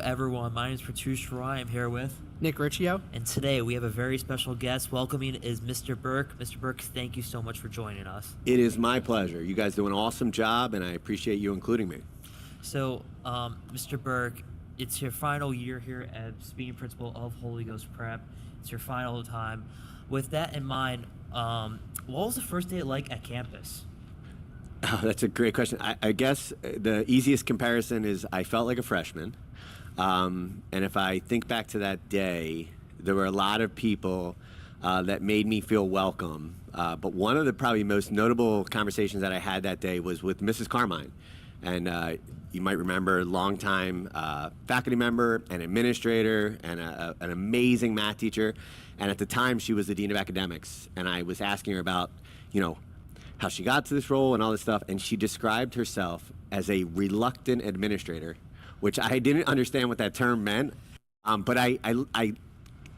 everyone. My name is Pratyush Roy. I'm here with Nick Riccio. And today we have a very special guest. Welcoming is Mr. Burke. Mr. Burke, thank you so much for joining us. It is my pleasure. You guys do an awesome job, and I appreciate you including me. So, Mr. Burke, it's your final year here as being principal of Holy Ghost Prep. It's your final time. With that in mind, what was the first day like at campus? Oh, that's a great question. I guess the easiest comparison is I felt like a freshman. And if I think back to that day, there were a lot of people that made me feel welcome. But one of the probably most notable conversations that I had that day was with Mrs. Carmine. And you might remember, longtime faculty member and administrator and an amazing math teacher. And at the time, she was the dean of academics. And I was asking her about, how she got to this role and all this stuff. And she described herself as a reluctant administrator, which I didn't understand what that term meant. But I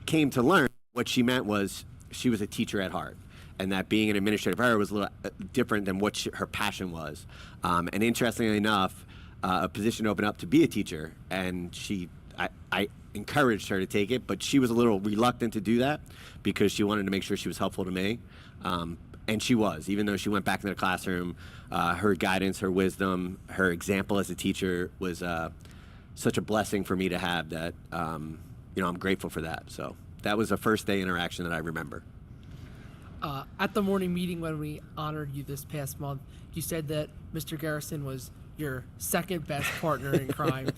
came to learn what she meant was she was a teacher at heart. And that being an administrator for her was a little different than what her passion was. And interestingly enough, a position opened up to be a teacher, and I encouraged her to take it, but she was a little reluctant to do that because she wanted to make sure she was helpful to me. And she was, even though she went back into the classroom, her guidance, her wisdom, her example as a teacher was such a blessing for me to have that, I'm grateful for that. So that was the first day interaction that I remember. At the morning meeting when we honored you this past month, you said that Mr. Garrison was your second best partner in crime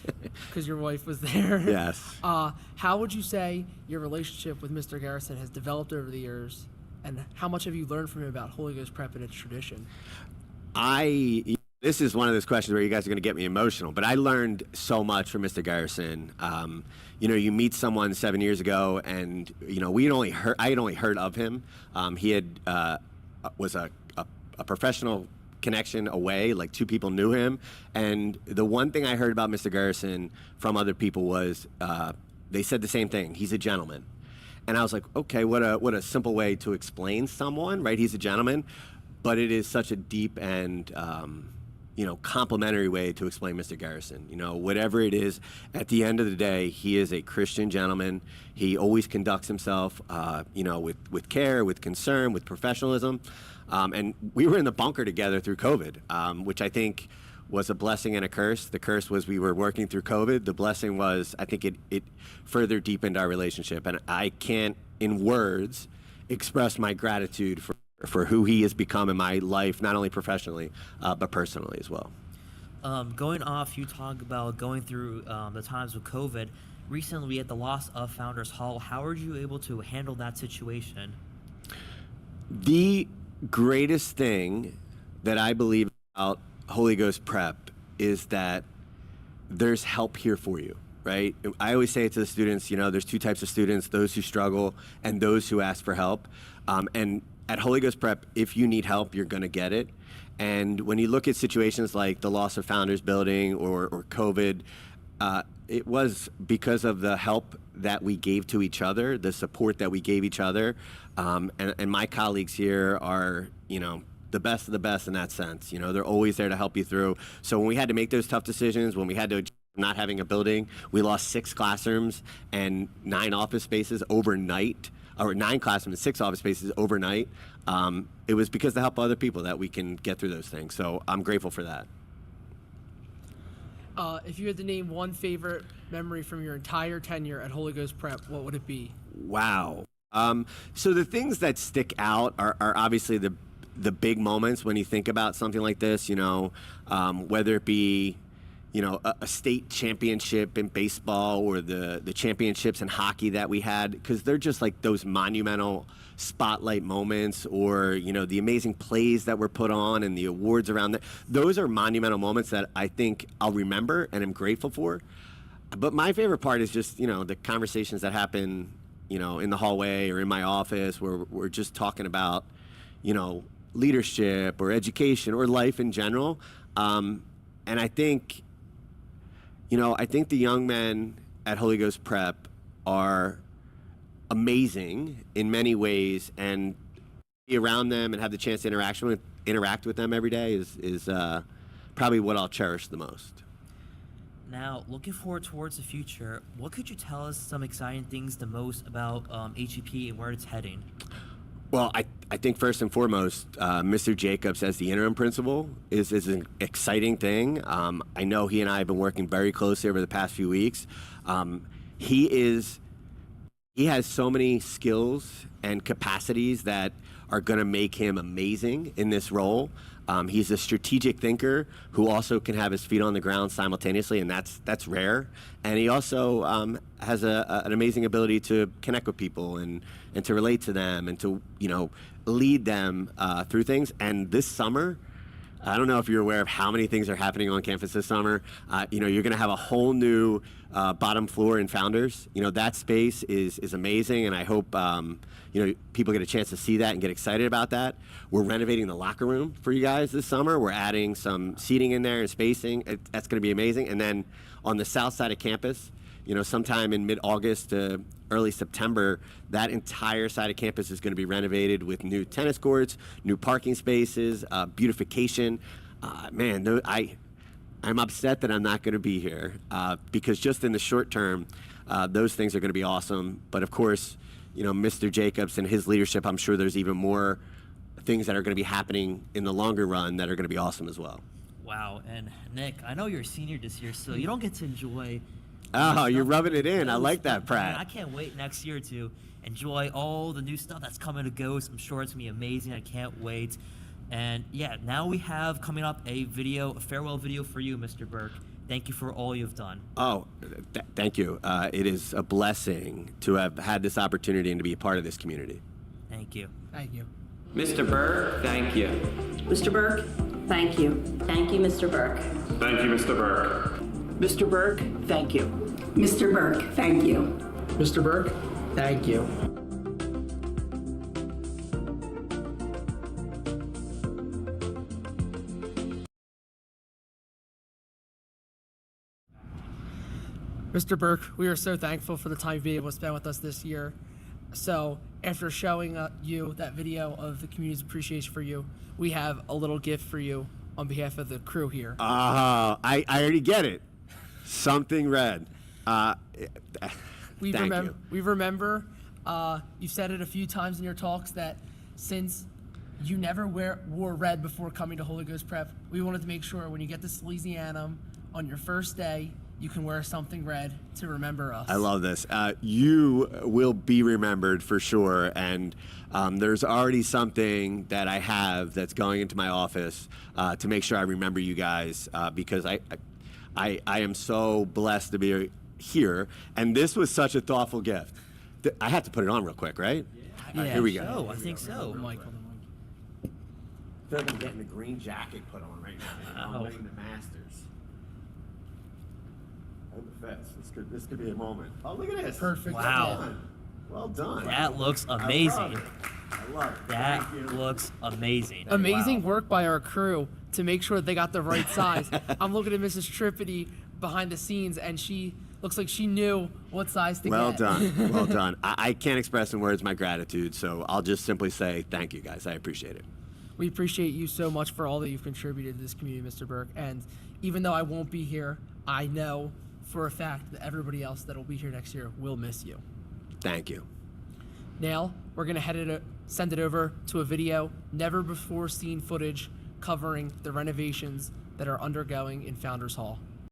because your wife was there. Yes. How would you say your relationship with Mr. Garrison has developed over the years, and how much have you learned from him about Holy Ghost Prep and its tradition? This is one of those questions where you guys are going to get me emotional, but I learned so much from Mr. Garrison. You meet someone 7 years ago, and I had only heard of him. He had was a professional connection away, like two people knew him, and the one thing I heard about Mr. Garrison from other people was they said the same thing. He's a gentleman, and I was like, okay, what a simple way to explain someone, right? He's a gentleman, but it is such a deep and complimentary way to explain Mr. Garrison. Whatever it is, at the end of the day, he is a Christian gentleman. He always conducts himself, with care, with concern, with professionalism. And we were in the bunker together through COVID, which I think was a blessing and a curse. The curse was we were working through COVID. The blessing was I think it further deepened our relationship. And I can't, in words, express my gratitude for who he has become in my life, not only professionally, but personally as well. Going off, you talk about going through the times with COVID. Recently, we had the loss of Founders Hall. How were you able to handle that situation? The greatest thing that I believe about Holy Ghost Prep is that there's help here for you, right? I always say it to the students, there's two types of students, those who struggle and those who ask for help. And at Holy Ghost Prep, if you need help, you're going to get it. And when you look at situations like the loss of Founders Building or COVID, it was because of the help that we gave to each other, the support that we gave each other. And my colleagues here are, the best of the best in that sense. They're always there to help you through. So when we had to make those tough decisions, when we had to not having a building, we lost 6 classrooms and 9 office spaces overnight. Or 9 classrooms and 6 office spaces overnight. It was because of the help of other people that we can get through those things. So I'm grateful for that. If you had to name one favorite memory from your entire tenure at Holy Ghost Prep, what would it be? Wow. So the things that stick out are obviously the big moments when you think about something like this, whether it be a state championship in baseball or the championships in hockey that we had, because they're just like those monumental spotlight moments, or, the amazing plays that were put on and the awards around that. Those are monumental moments that I think I'll remember and I'm grateful for. But my favorite part is just, the conversations that happen, in the hallway or in my office where we're just talking about, leadership or education or life in general. And I think the young men at Holy Ghost Prep are amazing in many ways, and be around them and have the chance to interact with them every day is probably what I'll cherish the most. Now, looking forward towards the future, what could you tell us some exciting things the most about HEP and where it's heading? Well, I think first and foremost, Mr. Jacobs as the interim principal is an exciting thing. I know he and I have been working very closely over the past few weeks. He has so many skills and capacities that are going to make him amazing in this role. He's a strategic thinker who also can have his feet on the ground simultaneously, and that's rare. And he also has an amazing ability to connect with people and to relate to them and to lead them through things. And this summer, I don't know if you're aware of how many things are happening on campus this summer. You're going to have a whole new bottom floor in Founders. That space is amazing, and I hope people get a chance to see that and get excited about that. We're renovating the locker room for you guys this summer. We're adding some seating in there and spacing. That's going to be amazing. And then on the south side of campus, sometime in mid-August to early September, that entire side of campus is going to be renovated with new tennis courts, new parking spaces, beautification. I'm upset that I'm not going to be here because just in the short term, those things are going to be awesome. But of course, Mr. Jacobs and his leadership, I'm sure there's even more things that are going to be happening in the longer run that are going to be awesome as well. Wow. And Nick, I know you're a senior this year, so you don't get to enjoy. Oh, you're rubbing it in. I like that, Pratt. I can't wait next year to enjoy all the new stuff that's coming to Ghost. I'm sure it's going to be amazing. I can't wait. And yeah, now we have coming up a farewell video for you, Mr. Burke. Thank you for all you've done. Oh, thank you. It is a blessing to have had this opportunity and to be a part of this community. Thank you. Thank you. Mr. Burke, thank you. Mr. Burke, thank you. Thank you, Mr. Burke. Thank you, Mr. Burke. Mr. Burke, thank you. Mr. Burke, thank you. Mr. Burke, thank you. Mr. Burke, we are so thankful for the time you've been able to spend with us this year. So after showing you that video of the community's appreciation for you, we have a little gift for you on behalf of the crew here. I already get it. Something red. We Thank you. We remember, you've said it a few times in your talks that since you never wore red before coming to Holy Ghost Prep, we wanted to make sure when you get to Salesianum on your first day, you can wear something red to remember us. I love this. You will be remembered for sure, and there's already something that I have that's going into my office to make sure I remember you guys because I am so blessed to be here, and this was such a thoughtful gift. I have to put it on real quick, right? Yeah. Here we go. I think so. Michael. I feel like I'm getting the green jacket put on right now. I'm winning the Masters. I hope it fits. This could be a moment. Oh, look at this. Perfect. Wow. Well done. That looks amazing. I love it. That Thank you. looks amazing. Amazing Wow. work by our crew to make sure that they got the right size. I'm looking at Mrs. Trippidy behind the scenes, and she looks like she knew what size to Well get. done. Well done. I can't express in words my gratitude, so I'll just simply say thank you, guys. I appreciate it. We appreciate you so much for all that you've contributed to this community, Mr. Burke. And even though I won't be here, I know for a fact that everybody else that will be here next year will miss you. Thank you. Now, we're going to send it over to a video, never before seen footage covering the renovations that are undergoing in Founders Hall.